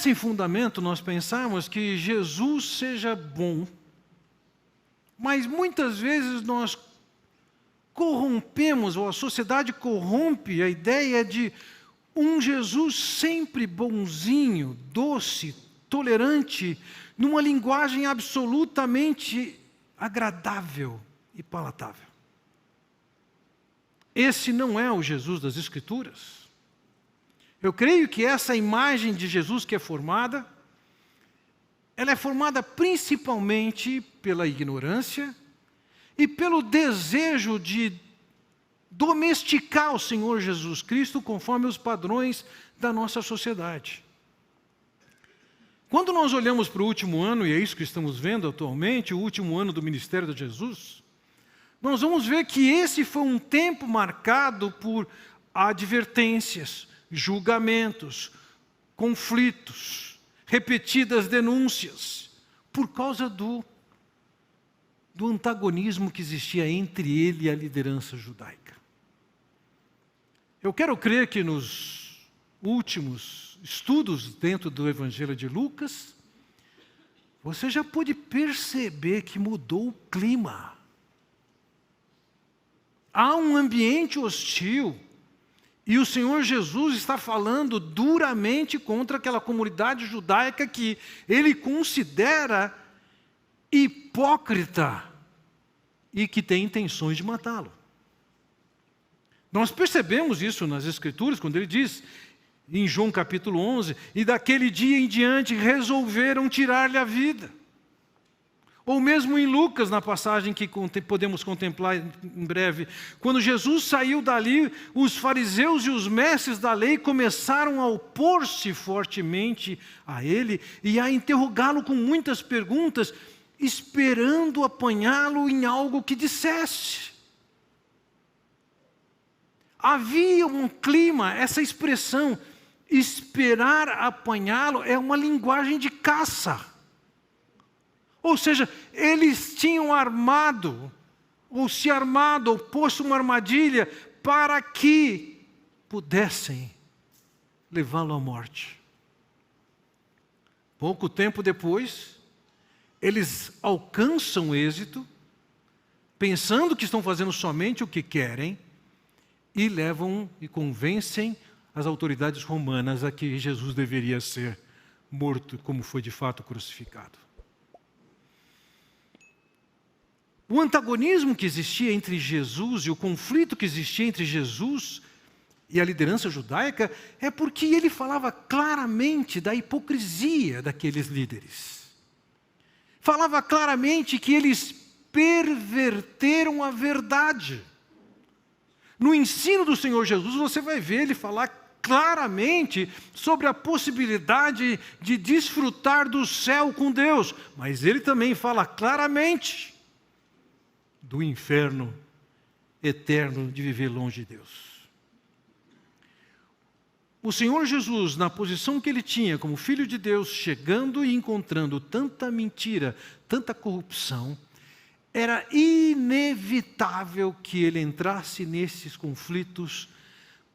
parece em fundamento nós pensarmos que Jesus seja bom, mas muitas vezes nós corrompemos, ou a sociedade corrompe a ideia de um Jesus sempre bonzinho, doce, tolerante, numa linguagem absolutamente agradável e palatável. Esse não é o Jesus das Escrituras. Eu creio que essa imagem de Jesus que é formada, ela é formada principalmente pela ignorância e pelo desejo de domesticar o Senhor Jesus Cristo conforme os padrões da nossa sociedade. Quando nós olhamos para o último ano, e é isso que estamos vendo atualmente, o último ano do ministério de Jesus, nós vamos ver que esse foi um tempo marcado por advertências, julgamentos, conflitos, repetidas denúncias, por causa do antagonismo que existia entre ele e a liderança judaica. Eu quero crer que nos últimos estudos dentro do Evangelho de Lucas, você já pôde perceber que mudou o clima. Há um ambiente hostil, e o Senhor Jesus está falando duramente contra aquela comunidade judaica que ele considera hipócrita e que tem intenções de matá-lo. Nós percebemos isso nas Escrituras, quando ele diz, em João capítulo 11, e daquele dia em diante resolveram tirar-lhe a vida. Ou mesmo em Lucas, na passagem que podemos contemplar em breve, quando Jesus saiu dali, os fariseus e os mestres da lei começaram a opor-se fortemente a ele e a interrogá-lo com muitas perguntas, esperando apanhá-lo em algo que dissesse. Havia um clima, essa expressão, esperar apanhá-lo, é uma linguagem de caça. Ou seja, eles tinham armado, ou se armado, ou posto uma armadilha para que pudessem levá-lo à morte. Pouco tempo depois, eles alcançam êxito, pensando que estão fazendo somente o que querem, e levam e convencem as autoridades romanas a que Jesus deveria ser morto, como foi de fato crucificado. O antagonismo que existia entre Jesus e o conflito que existia entre Jesus e a liderança judaica é porque ele falava claramente da hipocrisia daqueles líderes. Falava claramente que eles perverteram a verdade. No ensino do Senhor Jesus, você vai ver ele falar claramente sobre a possibilidade de desfrutar do céu com Deus, mas ele também fala claramente do inferno eterno de viver longe de Deus. O Senhor Jesus, na posição que ele tinha como Filho de Deus, chegando e encontrando tanta mentira, tanta corrupção, era inevitável que ele entrasse nesses conflitos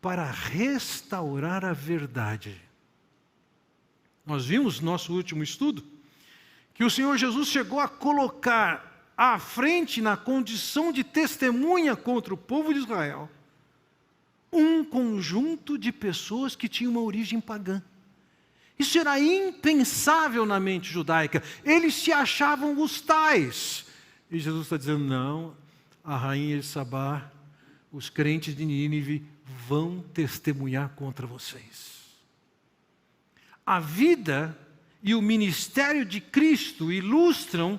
para restaurar a verdade. Nós vimos no nosso último estudo que o Senhor Jesus chegou a colocar à frente, na condição de testemunha contra o povo de Israel, um conjunto de pessoas que tinham uma origem pagã. Isso era impensável na mente judaica. Eles se achavam os tais. E Jesus está dizendo, não, a rainha de Sabá, os crentes de Nínive vão testemunhar contra vocês. A vida e o ministério de Cristo ilustram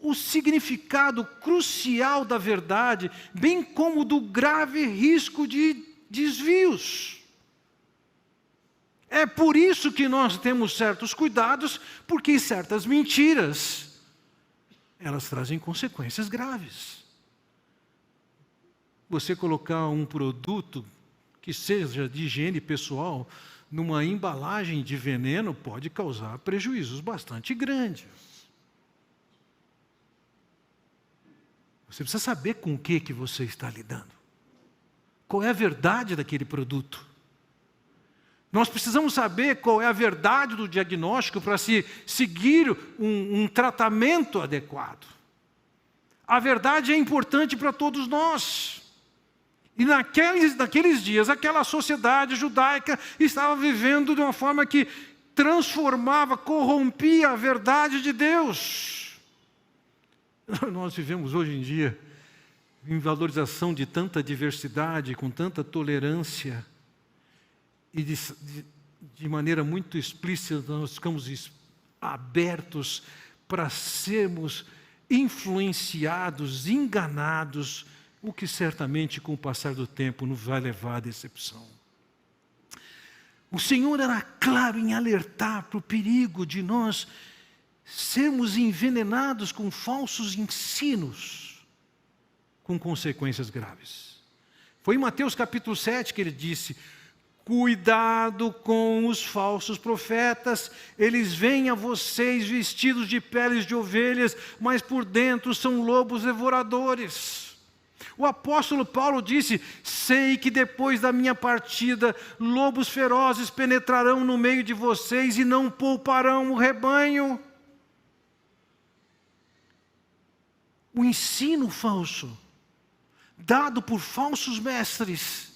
o significado crucial da verdade, bem como do grave risco de desvios. É por isso que nós temos certos cuidados, porque certas mentiras, elas trazem consequências graves. Você colocar um produto que seja de higiene pessoal numa embalagem de veneno pode causar prejuízos bastante grandes. Você precisa saber com o que você está lidando. Qual é a verdade daquele produto? Nós precisamos saber qual é a verdade do diagnóstico para se seguir um tratamento adequado. A verdade é importante para todos nós. E naqueles dias, aquela sociedade judaica estava vivendo de uma forma que transformava, corrompia a verdade de Deus. Nós vivemos hoje em dia em valorização de tanta diversidade, com tanta tolerância, e de maneira muito explícita nós ficamos abertos para sermos influenciados, enganados, o que certamente com o passar do tempo nos vai levar à decepção. O Senhor era claro em alertar para o perigo de nós sermos envenenados com falsos ensinos, com consequências graves. Foi em Mateus capítulo 7 que ele disse: cuidado com os falsos profetas, eles vêm a vocês vestidos de peles de ovelhas, mas por dentro são lobos devoradores. O apóstolo Paulo disse: sei que depois da minha partida, lobos ferozes penetrarão no meio de vocês e não pouparão o rebanho. O ensino falso, dado por falsos mestres,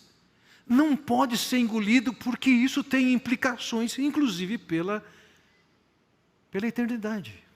não pode ser engolido, porque isso tem implicações, inclusive pela eternidade.